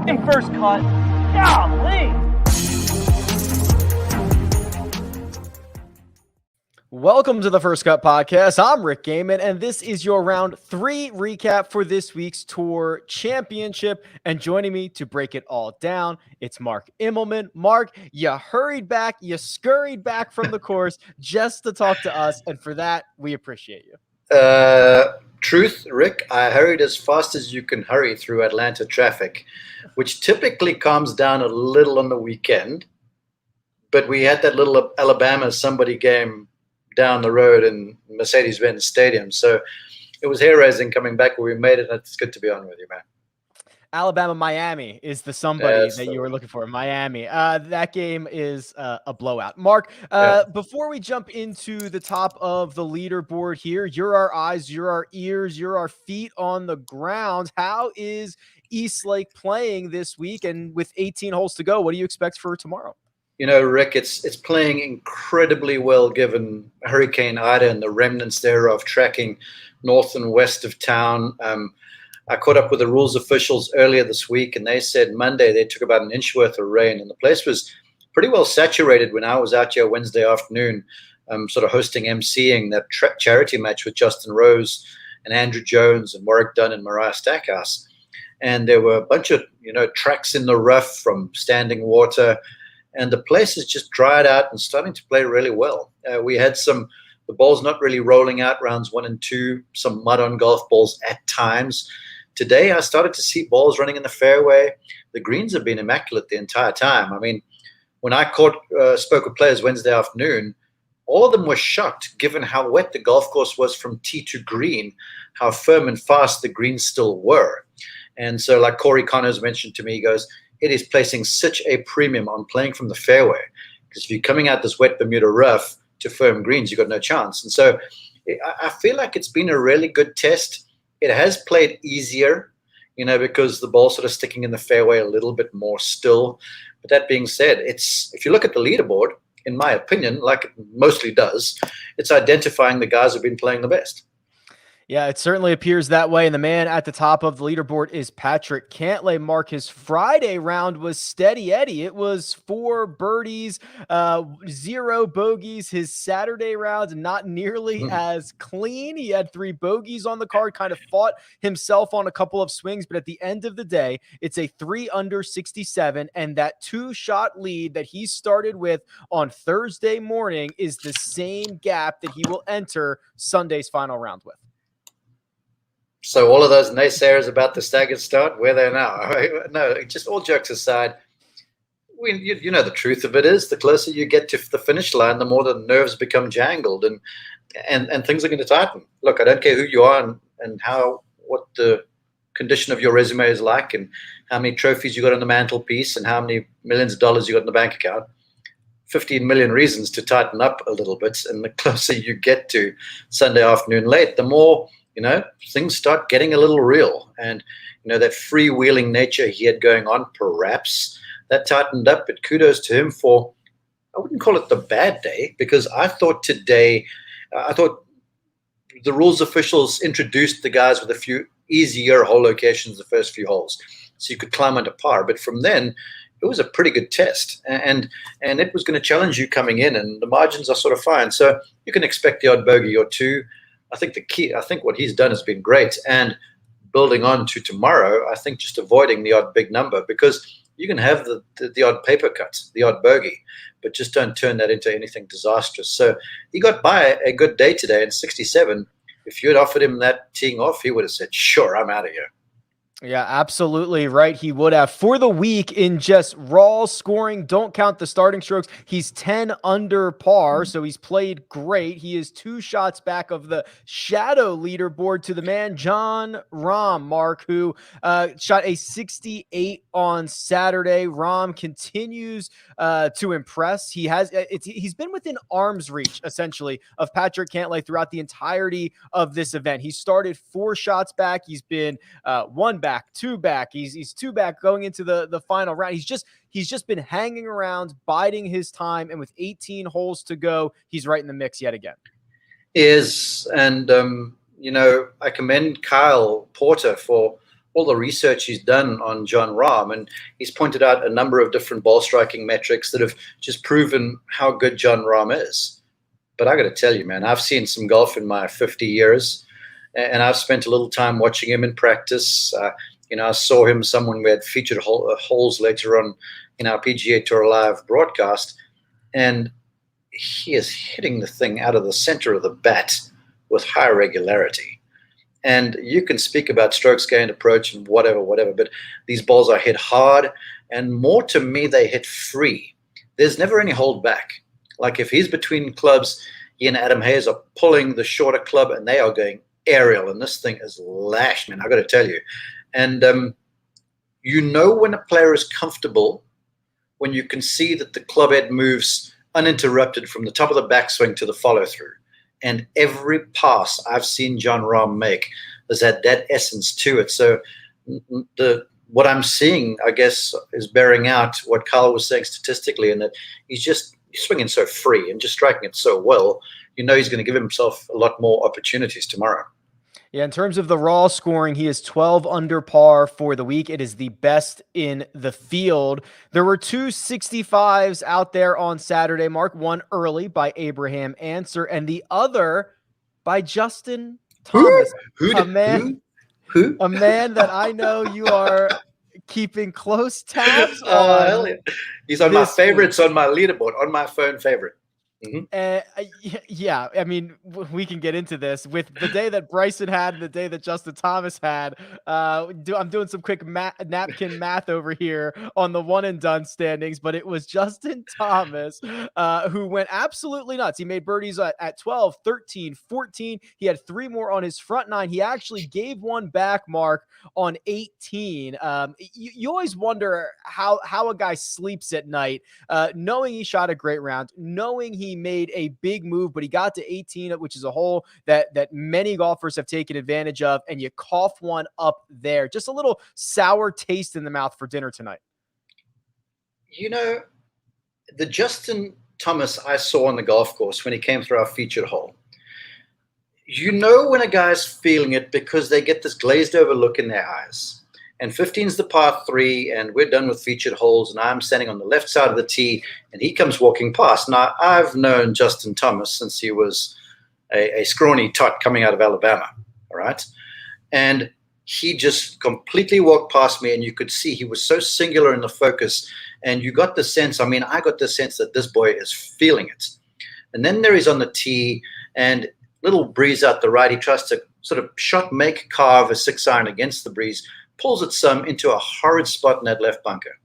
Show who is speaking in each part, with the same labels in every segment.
Speaker 1: fucking first cut. Golly.
Speaker 2: Welcome to the First Cut Podcast. I'm Rick Gehman, and this is your round 3 recap for this week's Tour Championship. And joining me to break it all down, it's Mark Immelman. Mark, you hurried back, you scurried back from the course just to talk to us, and for that, we appreciate you.
Speaker 3: Truth, Rick, I hurried as fast as you can hurry through Atlanta traffic, which typically calms down a little on the weekend. But we had that little Alabama somebody game down the road in Mercedes-Benz Stadium. So it was hair-raising coming back, but we made it, and it's good to be on with you, man.
Speaker 2: Alabama, Miami is the somebody that you were looking for. Miami. That game is a blowout. Mark, before we jump into the top of the leaderboard here, you're our eyes, you're our ears, you're our feet on the ground. How is Eastlake playing this week? And with 18 holes to go, what do you expect for tomorrow?
Speaker 3: You know, Rick, it's playing incredibly well given Hurricane Ida and the remnants thereof tracking north and west of town. I caught up with the rules officials earlier this week, and they said Monday they took about an inch worth of rain, and the place was pretty well saturated when I was out here Wednesday afternoon, sort of hosting, emceeing that charity match with Justin Rose and Andrew Jones and Warwick Dunn and Mariah Stackhouse. And there were a bunch of, tracks in the rough from standing water, and the place has just dried out and starting to play really well. We had the balls not really rolling out rounds 1 and 2, some mud on golf balls at times. Today, I started to see balls running in the fairway. The greens have been immaculate the entire time. I mean, when I spoke with players Wednesday afternoon, all of them were shocked given how wet the golf course was from tee to green, how firm and fast the greens still were. And so like Corey Connors mentioned to me, he goes, it is placing such a premium on playing from the fairway, because if you're coming out this wet Bermuda rough to firm greens, you've got no chance. And so I feel like it's been a really good test. It has played easier, because the ball's sort of sticking in the fairway a little bit more still. But that being said, if you look at the leaderboard, in my opinion, like it mostly does, it's identifying the guys who've been playing the best.
Speaker 2: Yeah, it certainly appears that way. And the man at the top of the leaderboard is Patrick Cantlay. Mark, his Friday round was steady Eddie. It was 4 birdies, 0 bogeys. His Saturday round, not nearly as clean. He had 3 bogeys on the card, kind of fought himself on a couple of swings. But at the end of the day, it's a 3 under 67. And that 2-shot lead that he started with on Thursday morning is the same gap that he will enter Sunday's final round with.
Speaker 3: So all of those naysayers about the staggered start, where they're now. No, just all jokes aside, you know the truth of it is the closer you get to the finish line, the more the nerves become jangled and things are going to tighten. Look, I don't care who you are and what the condition of your resume is like and how many trophies you got on the mantelpiece and how many millions of dollars you got in the bank account. 15 million reasons to tighten up a little bit. And the closer you get to Sunday afternoon late, the more things start getting a little real. And, that freewheeling nature he had going on, perhaps that tightened up. But kudos to him for, I wouldn't call it the bad day, because I thought the rules officials introduced the guys with a few easier hole locations the first few holes, so you could climb under par. But from then, it was a pretty good test, and it was going to challenge you coming in, and the margins are sort of fine. So you can expect the odd bogey or two. I think what he's done has been great. And building on to tomorrow, I think just avoiding the odd big number, because you can have the odd paper cut, the odd bogey, but just don't turn that into anything disastrous. So he got by a good day today in 67. If you had offered him that teeing off, he would have said, sure, I'm out of here.
Speaker 2: Yeah, absolutely right. He would have. For the week in just raw scoring, don't count the starting strokes, he's 10 under par, so he's played great. He is 2 shots back of the shadow leaderboard to the man, Jon Rahm, Mark, who shot a 68 on Saturday. Rahm continues to impress. He's been within arm's reach, essentially, of Patrick Cantlay throughout the entirety of this event. He started 4 shots back. He's been 1 back, 2 back. He's 2 back going into the final round. He's just been hanging around, biding his time, and with 18 holes to go, he's right in the mix yet again.
Speaker 3: And I commend Kyle Porter for all the research he's done on Jon Rahm, and he's pointed out a number of different ball striking metrics that have just proven how good Jon Rahm is. But I got to tell you, man, I've seen some golf in my 50 years, and I've spent a little time watching him in practice. I saw him when we had featured holes later on in our PGA Tour Live broadcast, and he is hitting the thing out of the center of the bat with high regularity. And you can speak about strokes gained, approach, and whatever, but these balls are hit hard, and more to me, they hit free. There's never any hold back. Like if he's between clubs, he and Adam Hayes are pulling the shorter club, and they are going aerial, and this thing is lashed, man, I got to tell you. And when a player is comfortable, when you can see that the club head moves uninterrupted from the top of the backswing to the follow-through. And every pass I've seen Jon Rahm make has had that essence to it. So what I'm seeing, I guess, is bearing out what Kyle was saying statistically, and that he's swinging so free and just striking it so well. He's going to give himself a lot more opportunities tomorrow.
Speaker 2: Yeah, in terms of the raw scoring, he is 12 under par for the week. It is the best in the field. There were 2 65s out there on Saturday, Mark. One early by Abraham Answer, and the other by Justin Thomas.
Speaker 3: Who?
Speaker 2: A man that I know you are keeping close tabs on.
Speaker 3: Hell yeah. He's on my favorites on my leaderboard, on my phone favorite.
Speaker 2: Mm-hmm. Yeah, I mean, we can get into this with the day that Bryson had and the day that Justin Thomas had. I'm doing some quick napkin math over here on the one and done standings, but it was Justin Thomas who went absolutely nuts. He made birdies at 12, 13, 14. He had 3 more on his front 9. He actually gave one back, Mark, on 18. You always wonder how a guy sleeps at night, knowing he shot a great round, knowing he made a big move, but he got to 18, which is a hole that many golfers have taken advantage of, and you cough one up there. Just a little sour taste in the mouth for dinner tonight.
Speaker 3: The Justin Thomas I saw on the golf course when he came through our featured hole, when a guy's feeling it because they get this glazed over look in their eyes. And 15's the par 3, and we're done with featured holes, and I'm standing on the left side of the tee, and he comes walking past. Now, I've known Justin Thomas since he was a scrawny tot coming out of Alabama, all right? And he just completely walked past me, and you could see he was so singular in the focus, and you got the sense, I got the sense that this boy is feeling it. And then there he's on the tee, and little breeze out the right. He tries to sort of carve a 6-iron against the breeze, pulls it some into a horrid spot in that left bunker.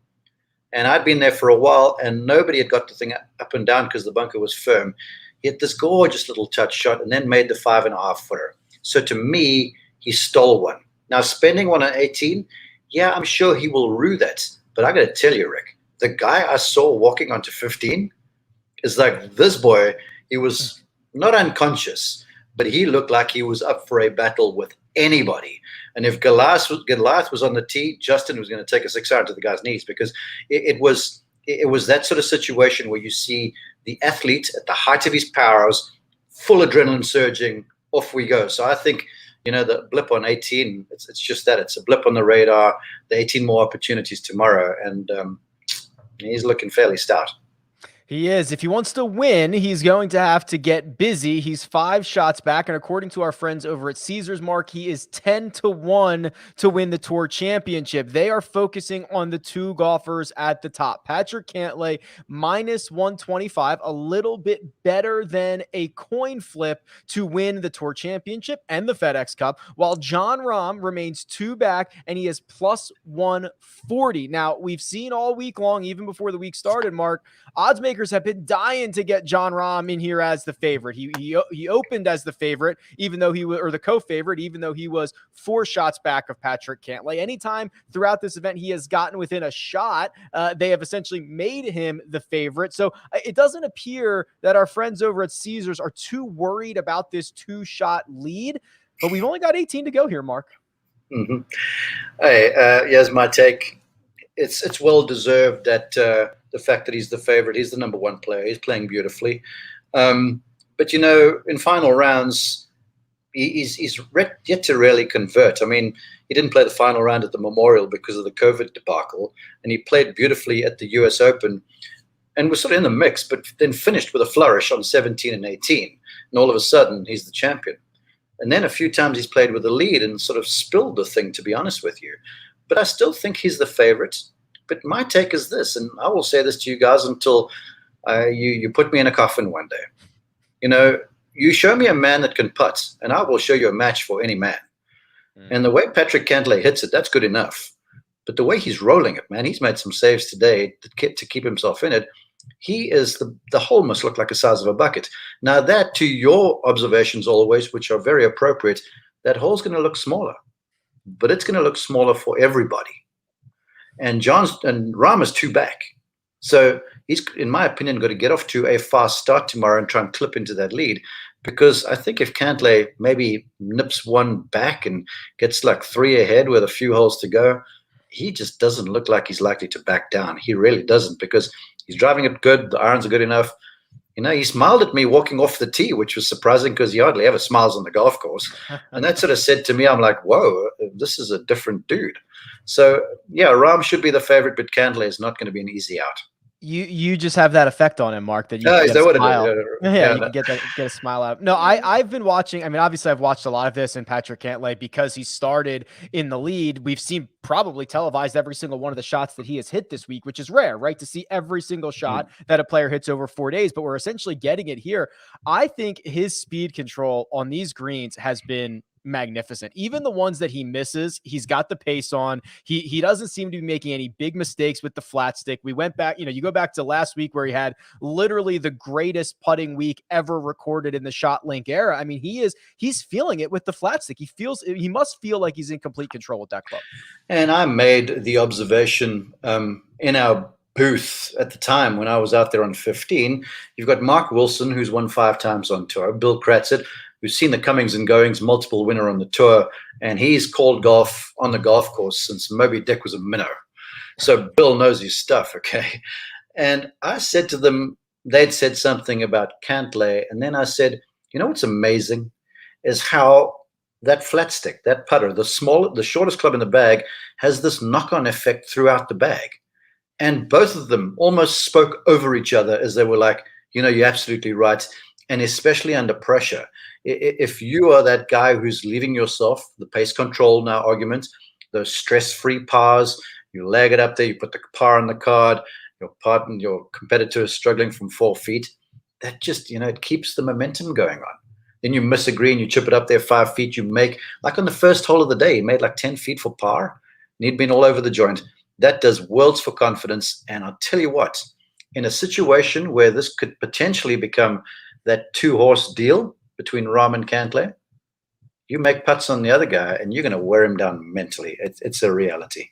Speaker 3: And I'd been there for a while, and nobody had got the thing up and down because the bunker was firm. He hit this gorgeous little touch shot and then made the 5.5-footer. So to me, he stole one. Now, spending one on 18, yeah, I'm sure he will rue that. But I got to tell you, Rick, the guy I saw walking onto 15 is like this boy. He was not unconscious, but he looked like he was up for a battle with anybody. And if Goliath was on the tee, Justin was going to take a 6-iron to the guy's knees, because it was that sort of situation where you see the athlete at the height of his powers, full adrenaline surging, off we go. So I think, the blip on 18, it's just that. It's a blip on the radar, the 18 more opportunities tomorrow, and he's looking fairly stout.
Speaker 2: He is. If he wants to win, he's going to have to get busy. He's 5 shots back, and according to our friends over at Caesars, Mark, he is 10-1 to win the Tour Championship. They are focusing on the 2 golfers at the top. Patrick Cantlay, -125, a little bit better than a coin flip to win the Tour Championship and the FedEx Cup, while Jon Rahm remains 2 back, and he is +140. Now, we've seen all week long, even before the week started, Mark, odds makers have been dying to get Jon Rahm in here as the favorite. He opened as the favorite, even though the co-favorite, even though he was 4 shots back of Patrick Cantlay. Anytime throughout this event he has gotten within a shot, they have essentially made him the favorite. So it doesn't appear that our friends over at Caesars are too worried about this 2-shot lead, but we've only got 18 to go here, Mark.
Speaker 3: Mm-hmm. Hey, here's my take. It's well deserved that the fact that he's the favorite, he's the number 1 player. He's playing beautifully. But, in final rounds, he's yet to really convert. I mean, he didn't play the final round at the Memorial because of the COVID debacle, and he played beautifully at the US Open and was sort of in the mix, but then finished with a flourish on 17 and 18. And all of a sudden, he's the champion. And then a few times he's played with the lead and sort of spilled the thing, to be honest with you. But I still think he's the favorite. But my take is this, and I will say this to you guys until you put me in a coffin one day. You show me a man that can putt, and I will show you a match for any man. And the way Patrick Cantlay hits it, that's good enough. But the way he's rolling it, man, he's made some saves today to keep himself in it. He is the hole must look like the size of a bucket. Now that, to your observations always, which are very appropriate, that hole's going to look smaller, but it's going to look smaller for everybody. And Rahm is 2 back. So he's, in my opinion, got to get off to a fast start tomorrow and try and clip into that lead. Because I think if Cantlay maybe nips 1 back and gets like 3 ahead with a few holes to go, he just doesn't look like he's likely to back down. He really doesn't, because he's driving it good. The irons are good enough. He smiled at me walking off the tee, which was surprising because he hardly ever smiles on the golf course. And that sort of said to me, I'm like, whoa, this is a different dude. So, yeah, Rahm should be the favorite, but Cantlay is not going to be an easy out.
Speaker 2: You just have that effect on him, Mark, that you
Speaker 3: can
Speaker 2: get a smile. You can get a smile out. No, I've been watching. I mean, obviously, I've watched a lot of this in Patrick Cantlay because he started in the lead. We've seen probably televised every single one of the shots that he has hit this week, which is rare, right? To see every single shot that a player hits over 4 days, but we're essentially getting it here. I think his speed control on these greens has been magnificent. Even the ones that he misses, he's got the pace on. He doesn't seem to be making any big mistakes with the flat stick. We went back, you go back to last week where he had literally the greatest putting week ever recorded in the ShotLink era. I mean, he's feeling it with the flat stick. He must feel like he's in complete control with that club. And
Speaker 3: I made the observation in our booth at the time when I was out there on 15. You've got Mark Wilson, who's won 5 times on tour, Bill Kratzit, who's seen the comings and goings, multiple winner on the tour, and he's called golf on the golf course since Moby Dick was a minnow. So Bill knows his stuff, okay? And I said to them, they'd said something about Cantlay, and then I said, what's amazing is how that flat stick, that putter, the shortest club in the bag, has this knock-on effect throughout the bag. And both of them almost spoke over each other as they were like, you're absolutely right, and especially under pressure. If you are that guy who's leaving yourself, the pace control now argument, those stress-free pars, you lag it up there, you put the par on the card, your competitor is struggling from 4 feet, that just, it keeps the momentum going on. Then you miss a green, you chip it up there 5 feet, you make, like on the first hole of the day, he made like 10 feet for par, and he'd been all over the joint. That does worlds for confidence, and I'll tell you what, in a situation where this could potentially become that 2-horse deal between Rahm and Cantlay, you make putts on the other guy and you're going to wear him down mentally. It's a reality.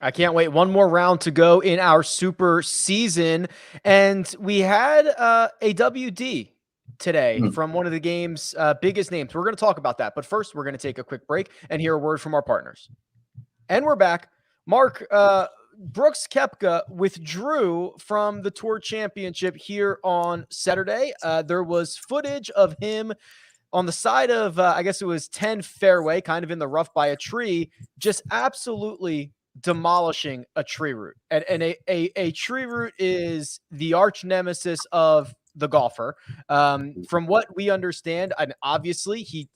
Speaker 2: I can't wait. One more round to go in our super season. And we had a WD today from one of the game's biggest names. We're going to talk about that. But first, we're going to take a quick break and hear a word from our partners. And we're back. Mark, Brooks Koepka withdrew from the Tour Championship here on Saturday. There was footage of him on the side of, I guess it was 10 fairway, kind of in the rough by a tree, just absolutely demolishing a tree root. And a tree root is the arch nemesis of the golfer. From what we understand, and obviously he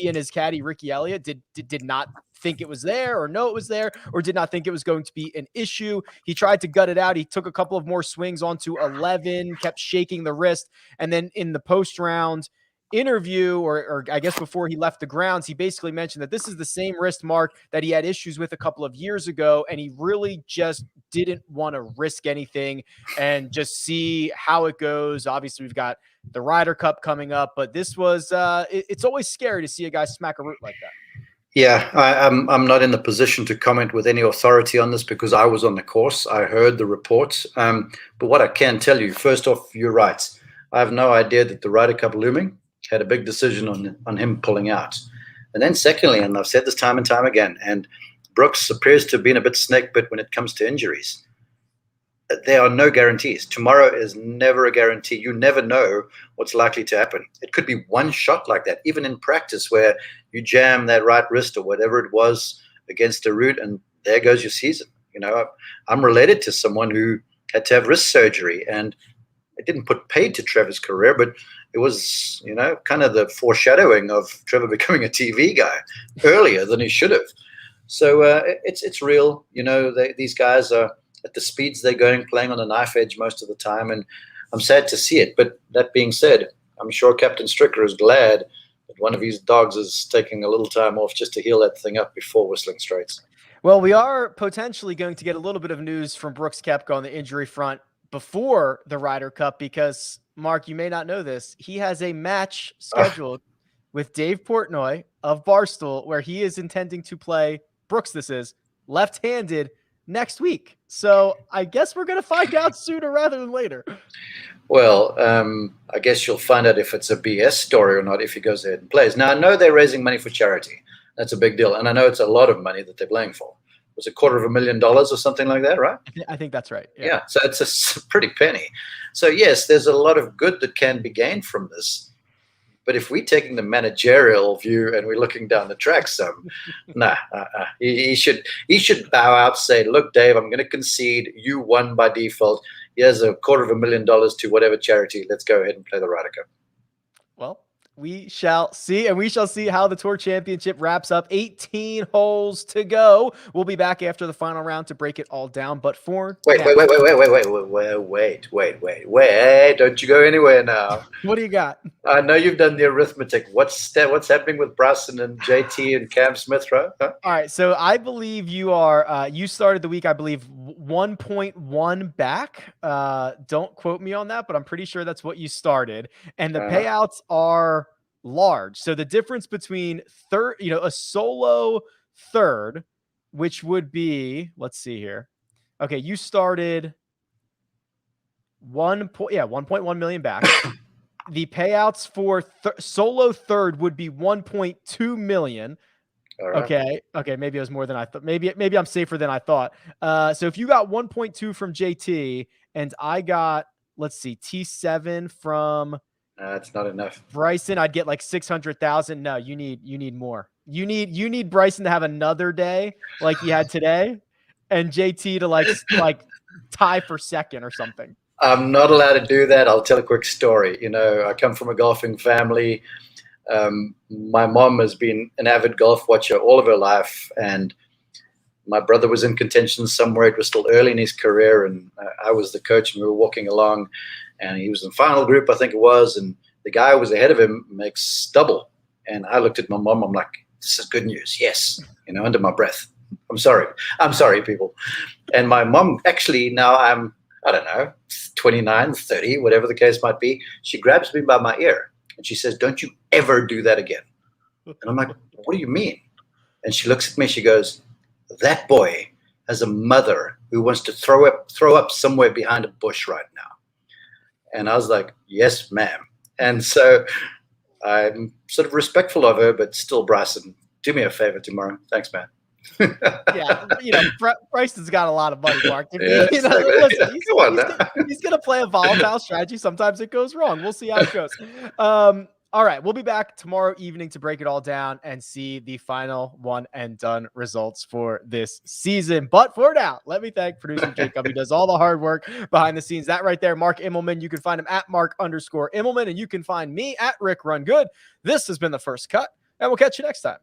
Speaker 2: and his caddy Ricky Elliott did not think it was there or know it was there or did not think it was going to be an issue. He tried to gut it out. He took a couple of more swings onto 11, kept shaking the wrist, and then in the post round interview, or I guess before he left the grounds, he basically mentioned that this is the same wrist, Mark, that he had issues with a couple of years ago, and he really just didn't want to risk anything and just see how it goes. Obviously, we've got the Ryder Cup coming up, but this was it's always scary to see a guy smack a root like that.
Speaker 3: Yeah, I'm not in the position to comment with any authority on this because I was on the course. I heard the reports. But what I can tell you, first off, you're right. I have no idea that the Ryder Cup looming had a big decision on him pulling out. And then secondly, and I've said this time and time again, and Brooks appears to have been a bit snake bit when it comes to injuries. there are no guarantees. Tomorrow is never a guarantee. You never know what's likely to happen. It could be one shot like that, even in practice, where you jam that right wrist or whatever it was against a root, and there goes your season. I'm related to someone who had to have wrist surgery, and it didn't put paid to Trevor's career, but it was, kind of the foreshadowing of Trevor becoming a TV guy earlier than he should have. So it's real. These guys are at the speeds they're going, playing on the knife edge most of the time, and I'm sad to see it. But that being said, I'm sure Captain Stricker is glad that one of his dogs is taking a little time off just to heal that thing up before Whistling Straits.
Speaker 2: Well, we are potentially going to get a little bit of news from Brooks Koepka on the injury front before the Ryder Cup because, Mark, you may not know this, he has a match scheduled with Dave Portnoy of Barstool where he is intending to play, Brooks this is, left-handed next week. So I guess we're going to find out sooner rather than later.
Speaker 3: Well, I guess you'll find out if it's a BS story or not if he goes ahead and plays. Now, I know they're raising money for charity. That's a big deal. And I know it's a lot of money that they're playing for. It was $250,000 or something like that, right?
Speaker 2: I think that's right.
Speaker 3: Yeah. So it's a pretty penny. So, yes, there's a lot of good that can be gained from this. But if we're taking the managerial view and we're looking down the track some, he should bow out, say, look, Dave, I'm going to concede. You won by default. Here's $250,000 to whatever charity. Let's go ahead and play the Ryder Cup.
Speaker 2: Well, we shall see, and we shall see how the Tour Championship wraps up. 18 holes to go. We'll be back after the final round to break it all down. But for
Speaker 3: wait, don't you go anywhere now.
Speaker 2: What do you got?
Speaker 3: I know you've done the arithmetic. What's happening with Bryson and JT and Cam Smith, right? Huh?
Speaker 2: All right, so I believe you are. You started the week, I believe, 1.1 back. Don't quote me on that, but I'm pretty sure that's what you started. And the payouts are large. So the difference between third, a solo third, which would be, let's see here. Okay, you started 1.1 million back. The payouts for solo third would be 1.2 million. Right. Okay. Maybe it was more than I thought. Maybe I'm safer than I thought. So if you got 1.2 from JT and I got, let's see, T7 from
Speaker 3: that's not enough.
Speaker 2: Bryson, I'd get like 600,000. No, you need more. You need Bryson to have another day like he had today, and JT to like tie for second or something.
Speaker 3: I'm not allowed to do that. I'll tell a quick story. I come from a golfing family. My mom has been an avid golf watcher all of her life, and my brother was in contention somewhere. It was still early in his career, and I was the coach, and we were walking along, and he was in the final group, I think it was, and the guy who was ahead of him makes double. And I looked at my mom. I'm like, this is good news. Yes, under my breath. I'm sorry, people. And my mom, actually, now I don't know, 29, 30, whatever the case might be. She grabs me by my ear and she says, don't you ever do that again. And I'm like, what do you mean? And she looks at me, she goes, that boy has a mother who wants to throw up somewhere behind a bush right now. And I was like, yes, ma'am. And so I'm sort of respectful of her, but still, Bryson, do me a favor tomorrow. Thanks, man.
Speaker 2: Yeah, Bryson's got a lot of money, Mark.
Speaker 3: Yeah,
Speaker 2: listen, he's going to play a volatile strategy. Sometimes it goes wrong. We'll see how it goes. All right, we'll be back tomorrow evening to break it all down and see the final one and done results for this season. But for now, let me thank producer Jacob. He does all the hard work behind the scenes. That right there, Mark Immelman. You can find him at Mark_Immelman, and you can find me at Rick Run Good. This has been The First Cut, and we'll catch you next time.